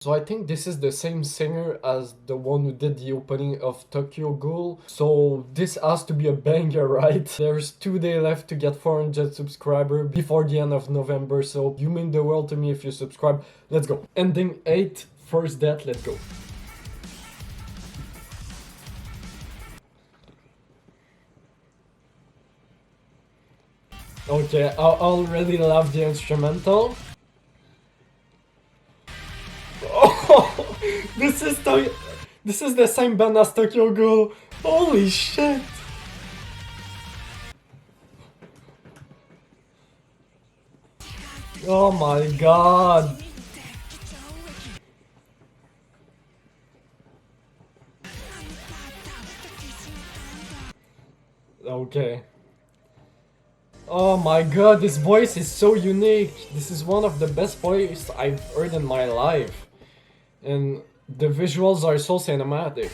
So I think this is the same singer as the one who did the opening of Tokyo Ghoul. So this has to be a banger, right? There's 2 days left to get 400 subscribers before the end of November. So you mean the world to me if you subscribe. Let's go. Ending 8, first death, let's go. Okay, I already love the instrumental. Oh, this is the same band as Tokyo Ghoul. Holy shit! Oh my god! Okay. Oh my god, this voice is so unique. This is one of the best voices I've heard in my life. And the visuals are so cinematic.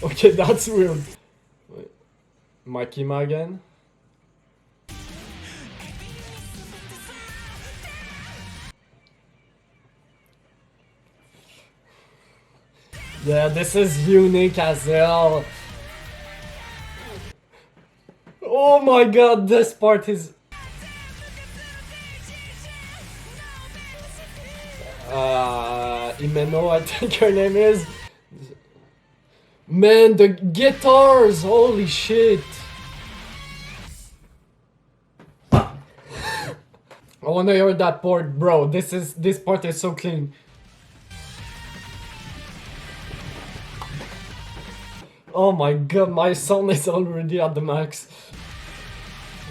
Okay, that's weird. Wait, Makima again? Yeah, this is unique as hell. Oh my god, this part is... Imeno, I think her name is. Man, the guitars! Holy shit! I wanna hear that part, bro. This part is so clean. Oh my god, my sound is already at the max.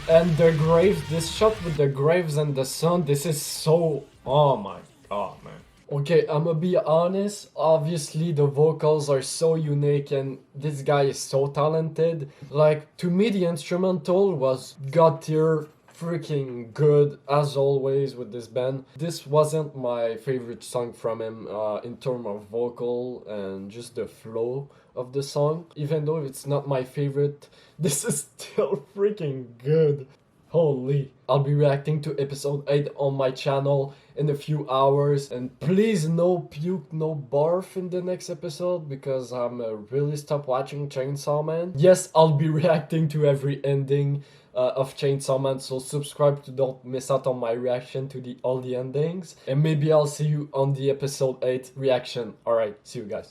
And the graves, this shot with the graves and the sun, this is so... Oh my god, man. Okay, I'ma be honest, obviously the vocals are so unique and this guy is so talented. Like, to me the instrumental was god tier, freaking good as always with this band. This wasn't my favorite song from him in terms of vocal and just the flow of the song. Even though it's not my favorite, this is still freaking good. Holy. I'll be reacting to episode 8 on my channel in a few hours. And please no puke, no barf in the next episode because I'm really stop watching Chainsaw Man. Yes, I'll be reacting to every ending of Chainsaw Man, so subscribe to don't miss out on my reaction to all the endings. And maybe I'll see you on the episode 8 reaction. Alright, see you guys.